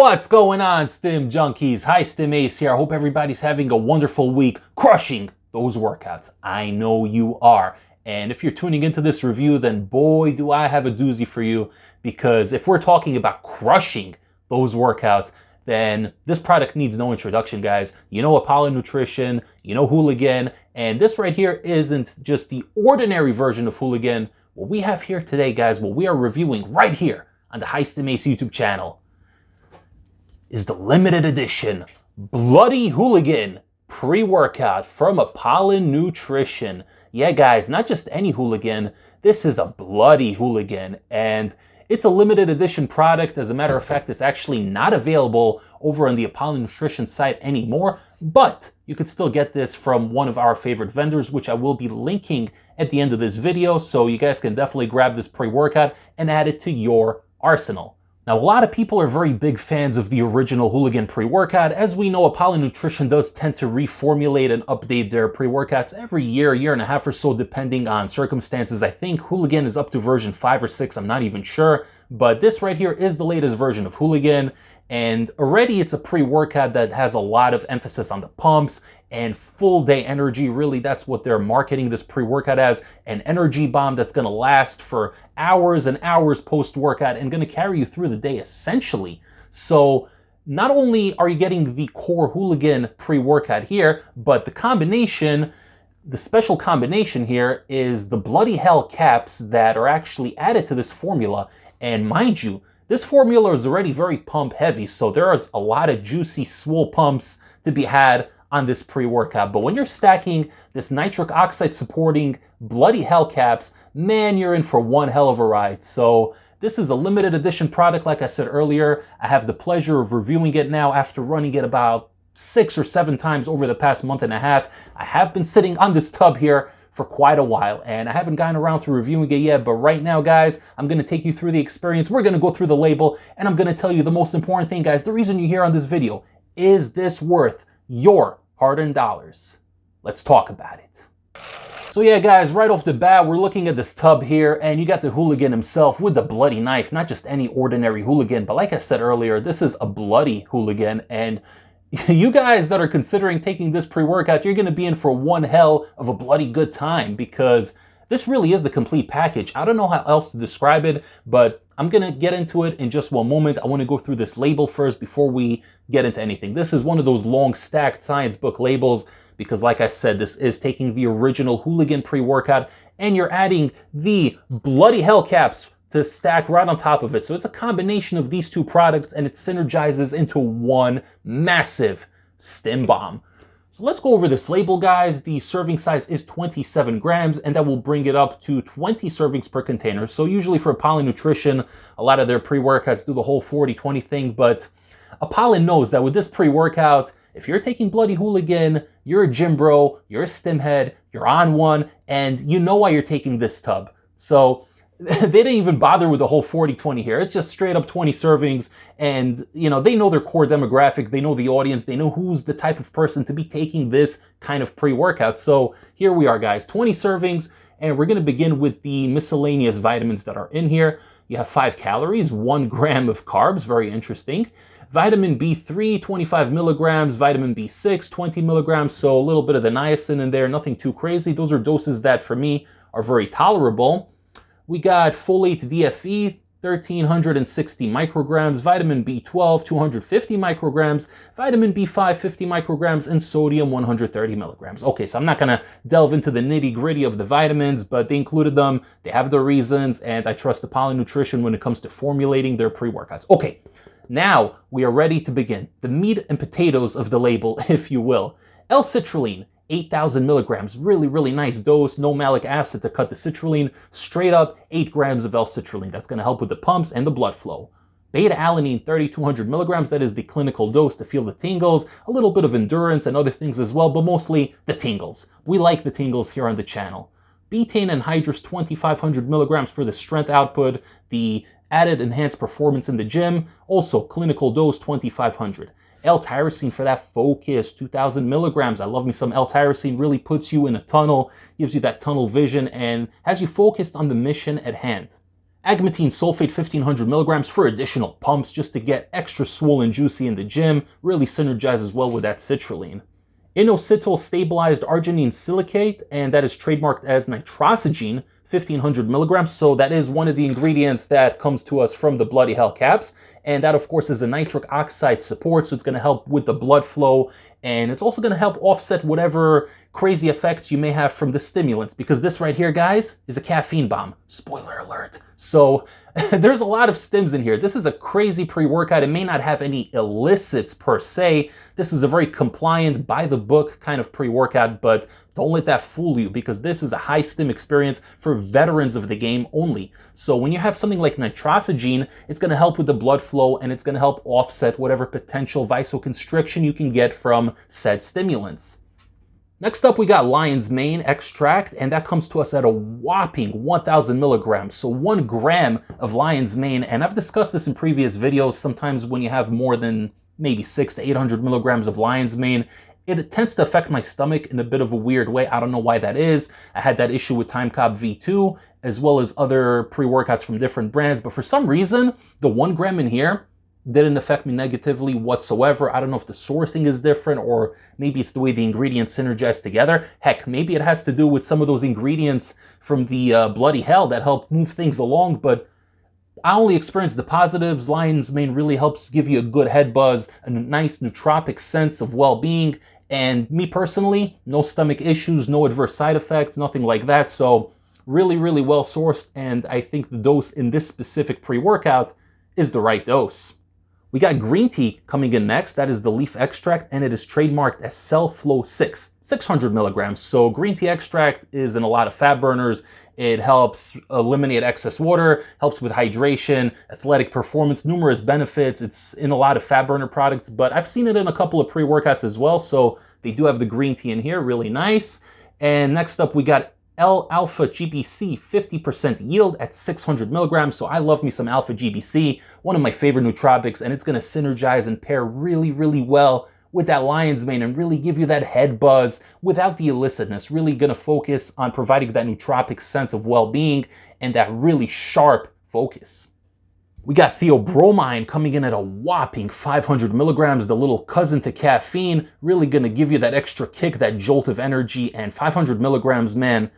What's going on, Stim Junkies? Hi, Stim Ace here. I hope everybody's having a wonderful week, crushing those workouts. I know you are. And if you're tuning into this review, then boy, do I have a doozy for you, because if we're talking about crushing those workouts, then this product needs no introduction, guys. You know Apollon Nutrition, you know Hooligan, and this right here isn't just the ordinary version of Hooligan. What we have here today, guys, what we are reviewing right here on the Hi Stim Ace YouTube channel is the limited edition Bloody Hooligan pre-workout from Apollon Nutrition. Yeah, guys, not just any Hooligan. This is a Bloody Hooligan, and it's a limited edition product. As a matter of fact, it's actually not available over on the Apollon Nutrition site anymore, but you could still get this from one of our favorite vendors, which I will be linking at the end of this video, so you guys can definitely grab this pre-workout and add it to your arsenal. Now, a lot of people are very big fans of the original Hooligan pre-workout. As we know, Apollon Nutrition does tend to reformulate and update their pre-workouts every year and a half or so, depending on circumstances. I think Hooligan is up to version 5 or 6, I'm not even sure. But this right here is the latest version of Hooligan. And already it's a pre-workout that has a lot of emphasis on the pumps and full day energy. Really, that's what they're marketing this pre-workout as, an energy bomb that's going to last for hours and hours post-workout and going to carry you through the day essentially. So not only are you getting the core Hooligan pre-workout here, but the special combination here is the Bloody Hell caps that are actually added to this formula. And mind you, this formula is already very pump heavy, so there is a lot of juicy swole pumps to be had on this pre-workout. But when you're stacking this nitric oxide supporting Bloody Hell caps, man, you're in for one hell of a ride. So this is a limited edition product, like I said earlier. I have the pleasure of reviewing it now after running it about 6 or 7 times over the past month and a half. I have been sitting on this tub here for quite a while, and I haven't gotten around to reviewing it yet, but right now, guys, I'm going to take you through the experience. We're going to go through the label, and I'm going to tell you the most important thing, guys, the reason you're here on this video. Is this worth your hard-earned dollars? Let's talk about it. So yeah, guys, right off the bat, we're looking at this tub here, and you got the Hooligan himself with the bloody knife, not just any ordinary Hooligan, but like I said earlier, this is a bloody Hooligan, and you guys that are considering taking this pre-workout, you're going to be in for one hell of a bloody good time, because this really is the complete package. I don't know how else to describe it, but I'm going to get into it in just one moment. I want to go through this label first before we get into anything. This is one of those long stacked science book labels, because like I said, this is taking the original Hooligan pre-workout and you're adding the Bloody Hell caps to stack right on top of it. So it's a combination of these two products and it synergizes into one massive stim bomb. So let's go over this label, guys. The serving size is 27 grams and that will bring it up to 20 servings per container. So usually for Apollon Nutrition, a lot of their pre-workouts do the whole 40-20 thing, but Apollon knows that with this pre-workout, if you're taking Bloody Hooligan, you're a gym bro, you're a stim head, you're on one, and you know why you're taking this tub. So they didn't even bother with the whole 40-20 here. It's just straight up 20 servings. And, you know, they know their core demographic. They know the audience. They know who's the type of person to be taking this kind of pre-workout. So here we are, guys, 20 servings. And we're going to begin with the miscellaneous vitamins that are in here. You have 5 calories, 1 gram of carbs. Very interesting. Vitamin B3, 25 milligrams. Vitamin B6, 20 milligrams. So a little bit of the niacin in there. Nothing too crazy. Those are doses that, for me, are very tolerable. We got folate DFE, 1,360 micrograms, vitamin B12, 250 micrograms, vitamin B5, 50 micrograms, and sodium, 130 milligrams. Okay, so I'm not gonna delve into the nitty-gritty of the vitamins, but they included them, they have their reasons, and I trust Apollon Nutrition when it comes to formulating their pre-workouts. Okay, now we are ready to begin. The meat and potatoes of the label, if you will. L-citrulline, 8,000 milligrams, really nice dose, no malic acid to cut the citrulline, straight up 8 grams of L-citrulline. That's going to help with the pumps and the blood flow. Beta-alanine, 3,200 milligrams, that is the clinical dose to feel the tingles, a little bit of endurance and other things as well, but mostly the tingles. We like the tingles here on the channel. Betaine anhydrous, 2,500 milligrams for the strength output, the added enhanced performance in the gym, also clinical dose, 2,500. L-tyrosine for that focus, 2,000 milligrams. I love me some L-tyrosine, really puts you in a tunnel, gives you that tunnel vision, and has you focused on the mission at hand. Agmatine sulfate 1500 milligrams for additional pumps just to get extra swollen juicy in the gym. Really synergizes well with that citrulline. Inositol stabilized arginine silicate, and that is trademarked as nitrosigine 1500 milligrams. So that is one of the ingredients that comes to us from the Bloody Hell caps. And that, of course, is a nitric oxide support. So it's going to help with the blood flow. And it's also going to help offset whatever crazy effects you may have from the stimulants. Because this right here, guys, is a caffeine bomb. Spoiler alert. So there's a lot of stims in here. This is a crazy pre-workout. It may not have any illicits per se. This is a very compliant, by-the-book kind of pre-workout, but don't let that fool you, because this is a high stim experience for veterans of the game only. So when you have something like nitrosigine, it's going to help with the blood flow, and it's going to help offset whatever potential vasoconstriction you can get from said stimulants. Next up, we got lion's mane extract, and that comes to us at a whopping 1000 milligrams. So 1 gram of lion's mane, and I've discussed this in previous videos. Sometimes when you have more than maybe 600 to 800 milligrams of lion's mane, it tends to affect my stomach in a bit of a weird way. I don't know why that is. I had that issue with Time Cobb V2, as well as other pre-workouts from different brands, but for some reason, the 1 gram in here didn't affect me negatively whatsoever. I don't know if the sourcing is different, or maybe it's the way the ingredients synergize together. Heck, maybe it has to do with some of those ingredients from the Bloody Hell that help move things along, but I only experienced the positives. Lion's mane really helps give you a good head buzz, a nice nootropic sense of well-being, and me personally, no stomach issues, no adverse side effects, nothing like that. So really, really well sourced, and I think the dose in this specific pre-workout is the right dose. We got green tea coming in next. That is the leaf extract, and it is trademarked as Cell Flow 6, 600 milligrams. So green tea extract is in a lot of fat burners. It helps eliminate excess water, helps with hydration, athletic performance, numerous benefits. It's in a lot of fat burner products, but I've seen it in a couple of pre-workouts as well. So they do have the green tea in here, really nice. And next up, we got L-alpha GBC 50% yield at 600 milligrams. So I love me some alpha GBC, one of my favorite nootropics, and it's going to synergize and pair really, really well with that lion's mane and really give you that head buzz without the illicitness. Really going to focus on providing that nootropic sense of well-being and that really sharp focus. We got theobromine coming in at a whopping 500 milligrams, the little cousin to caffeine, really going to give you that extra kick, that jolt of energy. And 500 milligrams, man,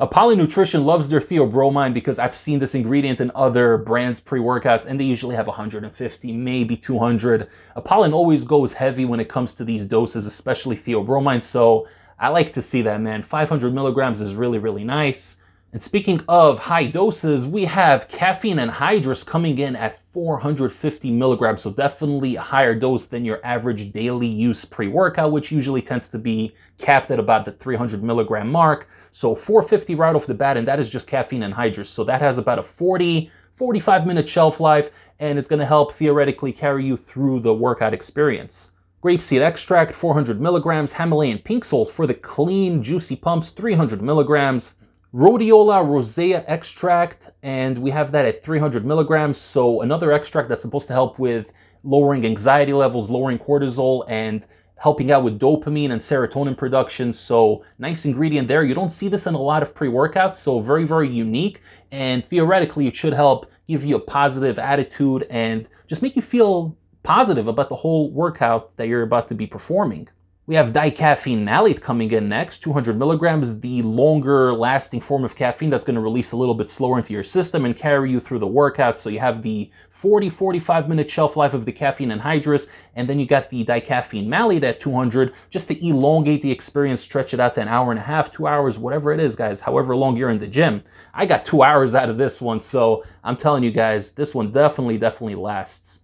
Apollon Nutrition loves their theobromine, because I've seen this ingredient in other brands' pre-workouts, and they usually have 150, maybe 200. Apollon always goes heavy when it comes to these doses, especially theobromine, so I like to see that, man. 500 milligrams is really, really nice. And speaking of high doses, we have caffeine anhydrous coming in at 450 milligrams, so definitely a higher dose than your average daily use pre-workout, which usually tends to be capped at about the 300 milligram mark. So 450 right off the bat, and that is just caffeine anhydrous. So that has about a 45 minute shelf life, and it's going to help theoretically carry you through the workout experience. Grapeseed extract, 400 milligrams. Himalayan pink salt for the clean, juicy pumps, 300 milligrams. Rhodiola rosea extract, and we have that at 300 milligrams. So another extract that's supposed to help with lowering anxiety levels, lowering cortisol, and helping out with dopamine and serotonin production. So nice ingredient there. You don't see this in a lot of pre-workouts, so very, very unique. And theoretically, it should help give you a positive attitude and just make you feel positive about the whole workout that you're about to be performing. We have dicaffeine malate coming in next, 200 milligrams, the longer lasting form of caffeine that's going to release a little bit slower into your system and carry you through the workout. So you have the 45 minute shelf life of the caffeine anhydrous, and then you got the dicaffeine malate at 200 just to elongate the experience, stretch it out to an hour and a half, 2 hours, whatever it is, guys, however long you're in the gym. I got 2 hours out of this one, so I'm telling you guys, this one definitely lasts.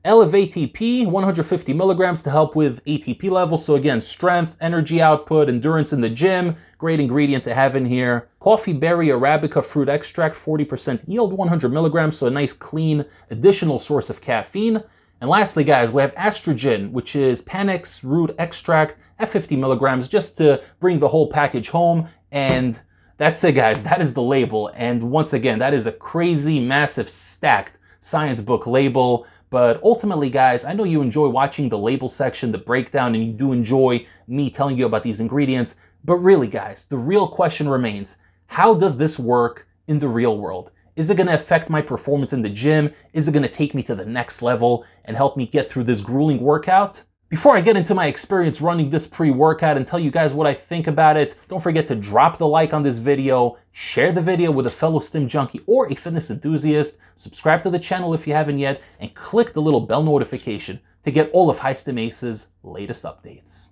Elevate ATP, 150 milligrams to help with ATP levels. So again, strength, energy output, endurance in the gym. Great ingredient to have in here. Coffee berry Arabica fruit extract, 40% yield, 100 milligrams. So a nice, clean, additional source of caffeine. And lastly, guys, we have Astrogen, which is Panax root extract at 50 milligrams, just to bring the whole package home. And that's it, guys. That is the label. And once again, that is a crazy, massive, stacked science book label. But ultimately, guys, I know you enjoy watching the label section, the breakdown, and you do enjoy me telling you about these ingredients. But really, guys, the real question remains, how does this work in the real world? Is it going to affect my performance in the gym? Is it going to take me to the next level and help me get through this grueling workout? Before I get into my experience running this pre-workout and tell you guys what I think about it, don't forget to drop the like on this video, share the video with a fellow stim junkie or a fitness enthusiast, subscribe to the channel if you haven't yet, and click the little bell notification to get all of High Stim Ace's latest updates.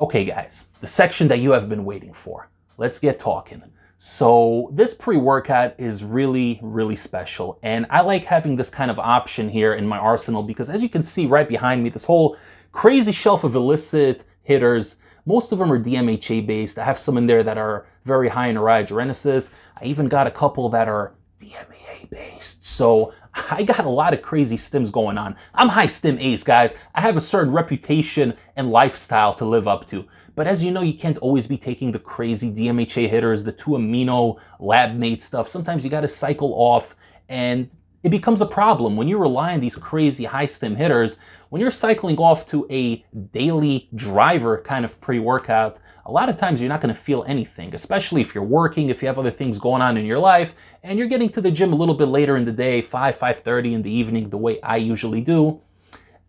Okay guys, the section that you have been waiting for. Let's get talking. So this pre-workout is really, really special, and I like having this kind of option here in my arsenal because as you can see right behind me, this whole crazy shelf of illicit hitters, most of them are DMHA based. I have some in there that are very high in neurogenesis. I even got a couple that are DMAA based. So I got a lot of crazy stims going on. I'm High Stim Ace, guys. I have a certain reputation and lifestyle to live up to. But as you know, you can't always be taking the crazy DMHA hitters, the 2-amino lab-made stuff. Sometimes you got to cycle off, and it becomes a problem when you rely on these crazy high stim hitters. When you're cycling off to a daily driver kind of pre-workout, a lot of times you're not going to feel anything, especially if you're working, if you have other things going on in your life, and you're getting to the gym a little bit later in the day, 5:30 in the evening, the way I usually do.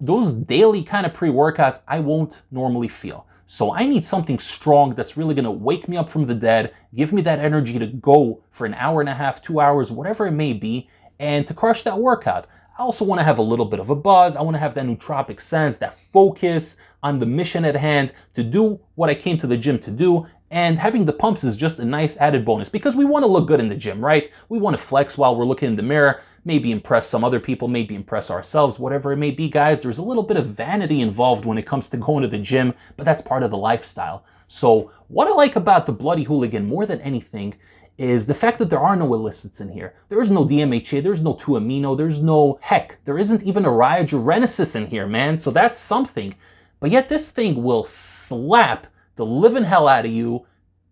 Those daily kind of pre-workouts, I won't normally feel. So I need something strong that's really going to wake me up from the dead, give me that energy to go for an hour and a half, 2 hours, whatever it may be, and to crush that workout. I also want to have a little bit of a buzz. I want to have that nootropic sense, that focus on the mission at hand to do what I came to the gym to do. And having the pumps is just a nice added bonus because we want to look good in the gym, right? We want to flex while we're looking in the mirror, maybe impress some other people, maybe impress ourselves, whatever it may be, guys. There's a little bit of vanity involved when it comes to going to the gym, but that's part of the lifestyle. So what I like about the Bloody Hooligan more than anything is the fact that there are no illicits in here. There is no DMHA, there's no 2-amino, there's no, heck, there isn't even a neurogenesis in here, man. So that's something. But yet this thing will slap the living hell out of you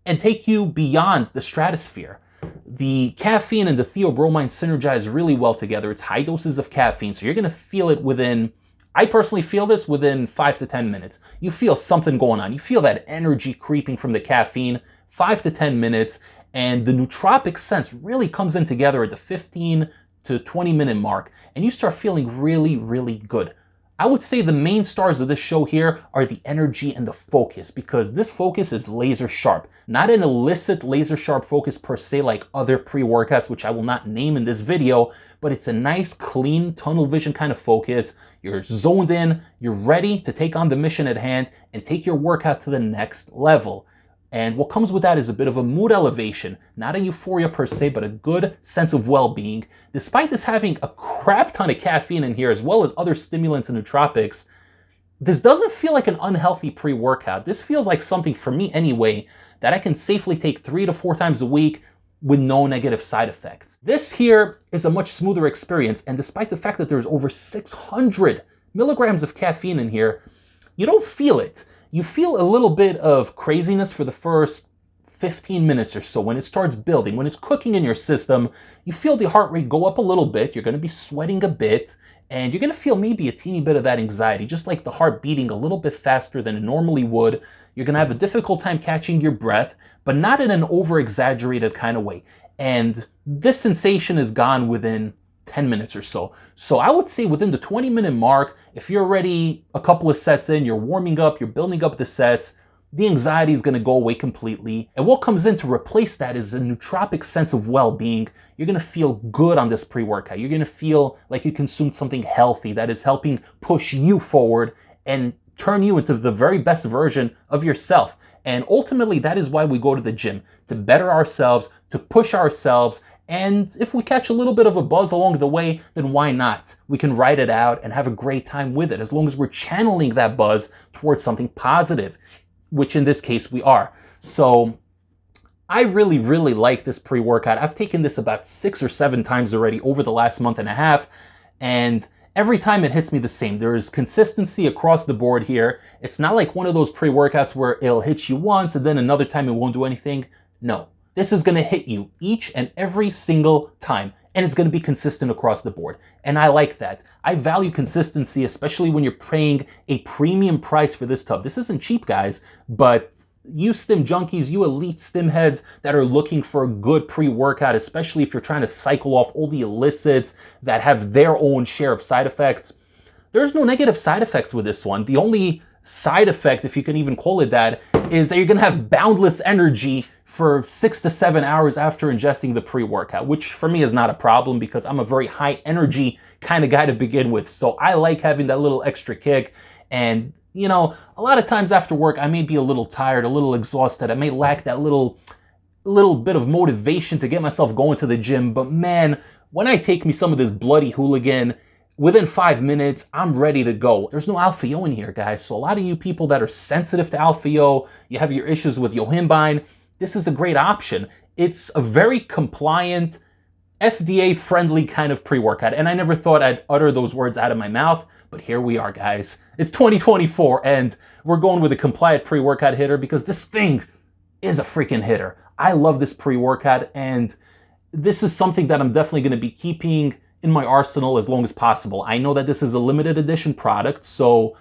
and take you beyond the stratosphere. The caffeine and the theobromine synergize really well together. It's high doses of caffeine, so you're gonna feel it within, I personally feel this within 5 to 10 minutes. You feel something going on. You feel that energy creeping from the caffeine, 5 to 10 minutes, and the nootropic sense really comes in together at the 15 to 20 minute mark, and you start feeling really, really good. I would say the main stars of this show here are the energy and the focus, because this focus is laser sharp. Not an illicit laser sharp focus per se like other pre-workouts, which I will not name in this video, but it's a nice, clean, tunnel vision kind of focus. You're zoned in, you're ready to take on the mission at hand and take your workout to the next level. And what comes with that is a bit of a mood elevation, not a euphoria per se, but a good sense of well-being. Despite this having a crap ton of caffeine in here, as well as other stimulants and nootropics, this doesn't feel like an unhealthy pre-workout. This feels like something, for me anyway, that I can safely take 3 to 4 times a week with no negative side effects. This here is a much smoother experience, and despite the fact that there's over 600 milligrams of caffeine in here, you don't feel it. You feel a little bit of craziness for the first 15 minutes or so when it starts building. When it's cooking in your system, you feel the heart rate go up a little bit, you're going to be sweating a bit, and you're going to feel maybe a teeny bit of that anxiety, just like the heart beating a little bit faster than it normally would. You're going to have a difficult time catching your breath, but not in an over-exaggerated kind of way. And this sensation is gone within 10 minutes or so. So I would say within the 20-minute mark, if you're already a couple of sets in, you're warming up, you're building up the sets, the anxiety is going to go away completely. And what comes in to replace that is a nootropic sense of well-being. You're going to feel good on this pre-workout. You're going to feel like you consumed something healthy that is helping push you forward and turn you into the very best version of yourself. And ultimately, that is why we go to the gym, to better ourselves, to push ourselves. And if we catch a little bit of a buzz along the way, then why not? We can ride it out and have a great time with it, as long as we're channeling that buzz towards something positive, which in this case we are. So I really, really like this pre-workout. I've taken this about 6 or 7 times already over the last month and a half, and every time it hits me the same. There is consistency across the board here. It's not like one of those pre-workouts where it'll hit you once and then another time it won't do anything. No. This is going to hit you each and every single time, and it's going to be consistent across the board. And I like that. I value consistency, especially when you're paying a premium price for this tub. This isn't cheap, guys, but you stim junkies, you elite stim heads that are looking for a good pre-workout, especially if you're trying to cycle off all the illicits that have their own share of side effects, there's no negative side effects with this one. The only side effect, if you can even call it that, is that you're gonna have boundless energy for 6 to 7 hours after ingesting the pre-workout, which for me is not a problem because I'm a very high energy kind of guy to begin with. So I like having that little extra kick. And you know, a lot of times after work, I may be a little tired, a little exhausted. I may lack that little bit of motivation to get myself going to the gym. But man, when I take me some of this bloody Hooligan, within 5 minutes, I'm ready to go. There's no alpha-O in here, guys. So a lot of you people that are sensitive to alpha-O, you have your issues with yohimbine, this is a great option. It's a very compliant, FDA-friendly kind of pre-workout. And I never thought I'd utter those words out of my mouth, but here we are, guys. It's 2024, and we're going with a compliant pre-workout hitter because this thing is a freaking hitter. I love this pre-workout, and this is something that I'm definitely going to be keeping in my arsenal as long as possible. I know that this is a limited edition product, so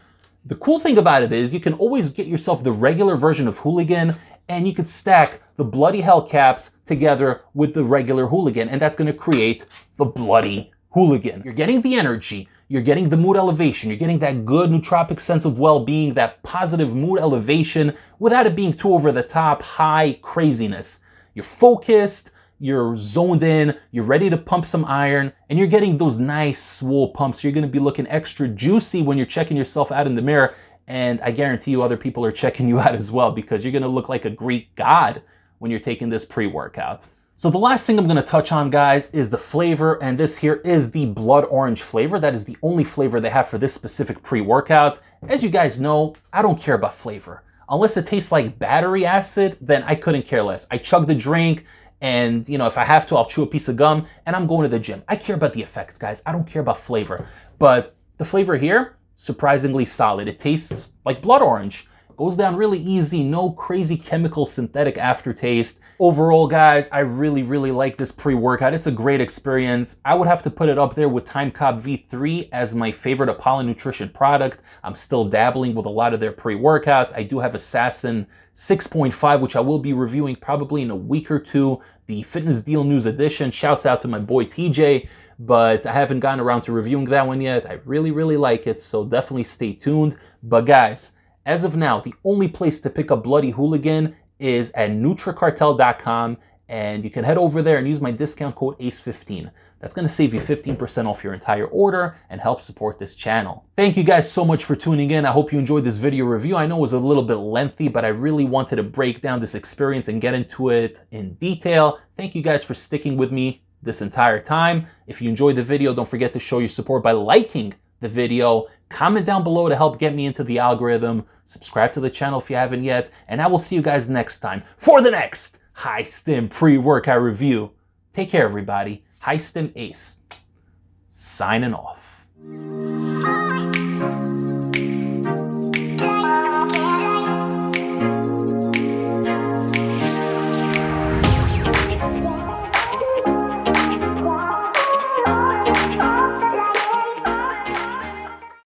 the cool thing about it is you can always get yourself the regular version of Hooligan, and you could stack the Bloody Hell caps together with the regular Hooligan, and that's going to create the Bloody Hooligan. You're getting the energy, you're getting the mood elevation, you're getting that good nootropic sense of well-being, that positive mood elevation without it being too over the top, high craziness. You're focused, you're zoned in, you're ready to pump some iron, and you're getting those nice swole pumps. You're going to be looking extra juicy when you're checking yourself out in the mirror. And I guarantee you other people are checking you out as well because you're going to look like a Greek god when you're taking this pre-workout. So the last thing I'm going to touch on, guys, is the flavor. And this here is the blood orange flavor. That is the only flavor they have for this specific pre-workout. As you guys know, I don't care about flavor. Unless it tastes like battery acid, then I couldn't care less. I chug the drink. And, you know, if I have to, I'll chew a piece of gum and I'm going to the gym. I care about the effects, guys. I don't care about flavor. But the flavor here, surprisingly solid. It tastes like blood orange. Goes down really easy. No crazy chemical synthetic aftertaste. Overall, guys, I really like this pre-workout. It's a great experience. I would have to put it up there with Time Cop V3 as my favorite Apollon Nutrition product. I'm still dabbling with a lot of their pre-workouts. I do have Assassin 6.5, which I will be reviewing probably in a week or two. The Fitness Deal News Edition. Shouts out to my boy TJ, but I haven't gotten around to reviewing that one yet. I really like it, so definitely stay tuned. But guys, as of now, the only place to pick up Bloody Hooligan is at NutriCartel.com, and you can head over there and use my discount code ACE15. That's going to save you 15% off your entire order and help support this channel. Thank you guys so much for tuning in. I hope you enjoyed this video review. I know it was a little bit lengthy, but I really wanted to break down this experience and get into it in detail. Thank you guys for sticking with me this entire time. If you enjoyed the video, don't forget to show your support by liking the video, comment down below to help get me into the algorithm, subscribe to the channel if you haven't yet, and I will see you guys next time for the next High Stim pre-workout review. Take care, everybody. High Stim Ace, signing off.